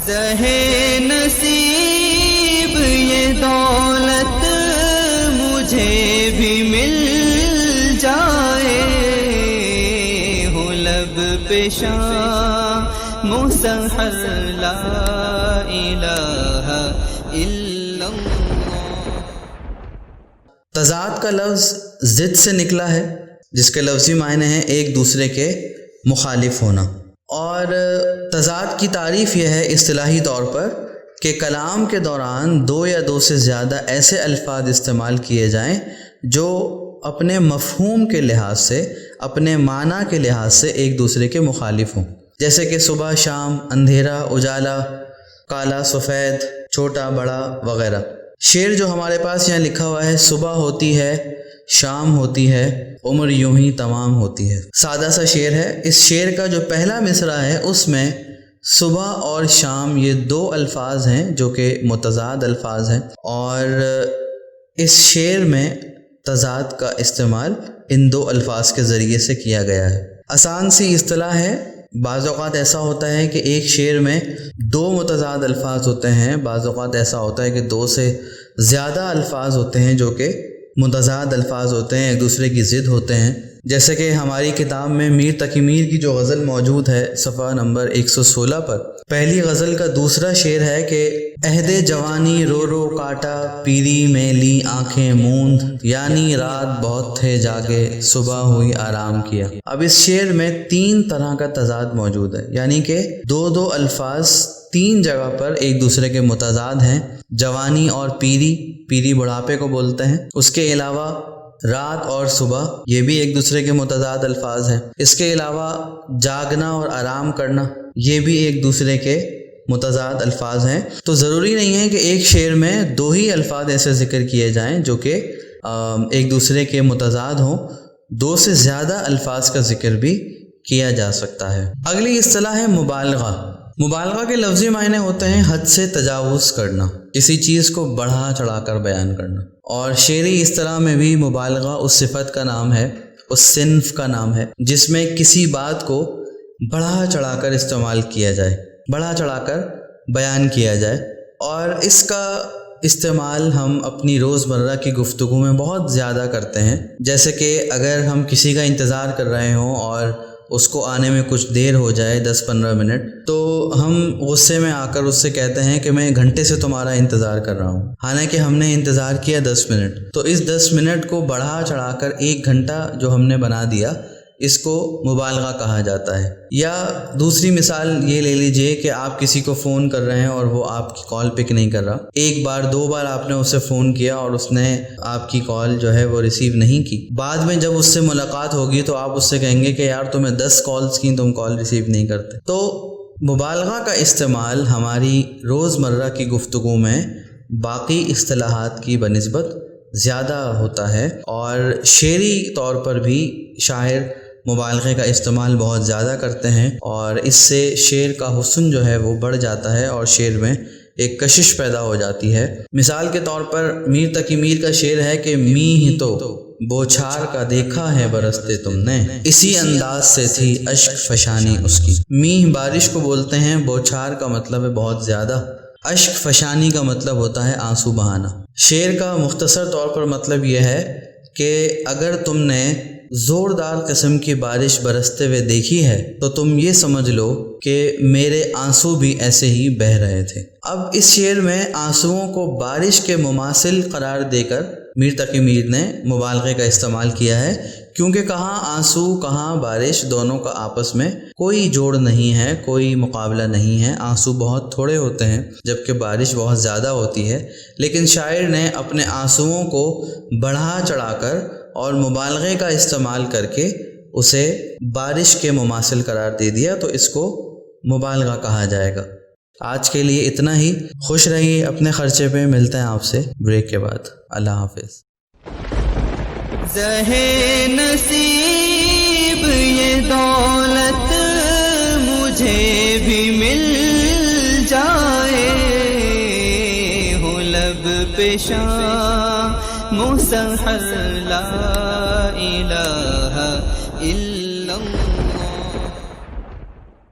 زہے نصیب یہ دولت مجھے بھی مل جائے، ہو لب پہ شام سحر لا الہ الا اللہ۔ تضاد کا لفظ ضد سے نکلا ہے، جس کے لفظی معنی ہیں ایک دوسرے کے مخالف ہونا، اور تضاد کی تعریف یہ ہے اصطلاحی طور پر کہ کلام کے دوران دو یا دو سے زیادہ ایسے الفاظ استعمال کیے جائیں جو اپنے مفہوم کے لحاظ سے، اپنے معنی کے لحاظ سے ایک دوسرے کے مخالف ہوں، جیسے کہ صبح شام، اندھیرا اجالا، کالا سفید، چھوٹا بڑا وغیرہ۔ شعر جو ہمارے پاس یہاں لکھا ہوا ہے، صبح ہوتی ہے شام ہوتی ہے عمر یوں ہی تمام ہوتی ہے، سادہ سا شعر ہے۔ اس شعر کا جو پہلا مصرع ہے اس میں صبح اور شام یہ دو الفاظ ہیں جو کہ متضاد الفاظ ہیں، اور اس شعر میں تضاد کا استعمال ان دو الفاظ کے ذریعے سے کیا گیا ہے۔ آسان سی اصطلاح ہے، بعض اوقات ایسا ہوتا ہے کہ ایک شعر میں دو متضاد الفاظ ہوتے ہیں، بعض اوقات ایسا ہوتا ہے کہ دو سے زیادہ الفاظ ہوتے ہیں جو کہ متضاد الفاظ ہوتے ہیں، ایک دوسرے کی ضد ہوتے ہیں۔ جیسے کہ ہماری کتاب میں میر تقی میر کی جو غزل موجود ہے صفحہ نمبر 116 پر، پہلی غزل کا دوسرا شعر ہے کہ عہد جوانی رو رو کاٹا، پیری میں لی آنکھیں موند، یعنی رات بہت تھے جاگے صبح ہوئی آرام کیا۔ اب اس شعر میں تین طرح کا تضاد موجود ہے، یعنی کہ دو الفاظ تین جگہ پر ایک دوسرے کے متضاد ہیں، جوانی اور پیری، پیری بڑھاپے کو بولتے ہیں۔ اس کے علاوہ رات اور صبح، یہ بھی ایک دوسرے کے متضاد الفاظ ہیں۔ اس کے علاوہ جاگنا اور آرام کرنا، یہ بھی ایک دوسرے کے متضاد الفاظ ہیں۔ تو ضروری نہیں ہے کہ ایک شعر میں دو ہی الفاظ ایسے ذکر کیے جائیں جو کہ ایک دوسرے کے متضاد ہوں، دو سے زیادہ الفاظ کا ذکر بھی کیا جا سکتا ہے۔ اگلی اصطلاح ہے مبالغہ۔ مبالغہ کے لفظی معنی ہوتے ہیں حد سے تجاوز کرنا، کسی چیز کو بڑھا چڑھا کر بیان کرنا، اور شعری اصطلاح میں بھی مبالغہ اس صفت کا نام ہے، اس صنف کا نام ہے جس میں کسی بات کو بڑھا چڑھا کر استعمال کیا جائے، بڑھا چڑھا کر بیان کیا جائے، اور اس کا استعمال ہم اپنی روزمرہ کی گفتگو میں بہت زیادہ کرتے ہیں۔ جیسے کہ اگر ہم کسی کا انتظار کر رہے ہوں اور اس کو آنے میں کچھ دیر ہو جائے 10-15 منٹ، تو ہم غصے میں آ کر اس سے کہتے ہیں کہ میں گھنٹے سے تمہارا انتظار کر رہا ہوں، حالانکہ ہم نے انتظار کیا 10 منٹ۔ تو اس 10 منٹ کو بڑھا چڑھا کر 1 گھنٹہ جو ہم نے بنا دیا، اس کو مبالغہ کہا جاتا ہے۔ یا دوسری مثال یہ لے لیجئے کہ آپ کسی کو فون کر رہے ہیں اور وہ آپ کی کال پک نہیں کر رہا، ایک بار دو بار آپ نے اسے فون کیا اور اس نے آپ کی کال جو ہے وہ ریسیو نہیں کی، بعد میں جب اس سے ملاقات ہوگی تو آپ اس سے کہیں گے کہ یار تمہیں 10 کالز کی، تم کال ریسیو نہیں کرتے۔ تو مبالغہ کا استعمال ہماری روزمرہ کی گفتگو میں باقی اصطلاحات کی بنسبت زیادہ ہوتا ہے، اور شعری طور پر بھی شاعر مبالغے کا استعمال بہت زیادہ کرتے ہیں، اور اس سے شعر کا حسن جو ہے وہ بڑھ جاتا ہے اور شعر میں ایک کشش پیدا ہو جاتی ہے۔ مثال کے طور پر میر تقی میر کا شعر ہے کہ میہ تو بوچھار کا دیکھا ہے برستے تم نے، اسی انداز سے تھی اشک فشانی اس کی۔ میہ بارش کو بولتے ہیں، بوچھار کا مطلب ہے بہت زیادہ، اشک فشانی کا مطلب ہوتا ہے آنسو بہانا۔ شعر کا مختصر طور پر مطلب یہ ہے کہ اگر تم نے زوردار قسم کی بارش برستے ہوئے دیکھی ہے تو تم یہ سمجھ لو کہ میرے آنسو بھی ایسے ہی بہہ رہے تھے۔ اب اس شعر میں آنسوؤں کو بارش کے مماثل قرار دے کر میر تقی میر نے مبالغے کا استعمال کیا ہے، کیونکہ کہاں آنسو کہاں بارش، دونوں کا آپس میں کوئی جوڑ نہیں ہے، کوئی مقابلہ نہیں ہے۔ آنسو بہت تھوڑے ہوتے ہیں جبکہ بارش بہت زیادہ ہوتی ہے، لیکن شاعر نے اپنے آنسوؤں کو بڑھا چڑھا کر اور مبالغے کا استعمال کر کے اسے بارش کے مماثل قرار دے دیا، تو اس کو مبالغہ کہا جائے گا۔ آج کے لیے اتنا ہی، خوش رہیے اپنے خرچے پہ، ملتے ہیں آپ سے بریک کے بعد۔ اللہ حافظ۔ زہے نصیب یہ دولت مجھے بھی مل جائے، ہو لب پہ شام سحر لا الہ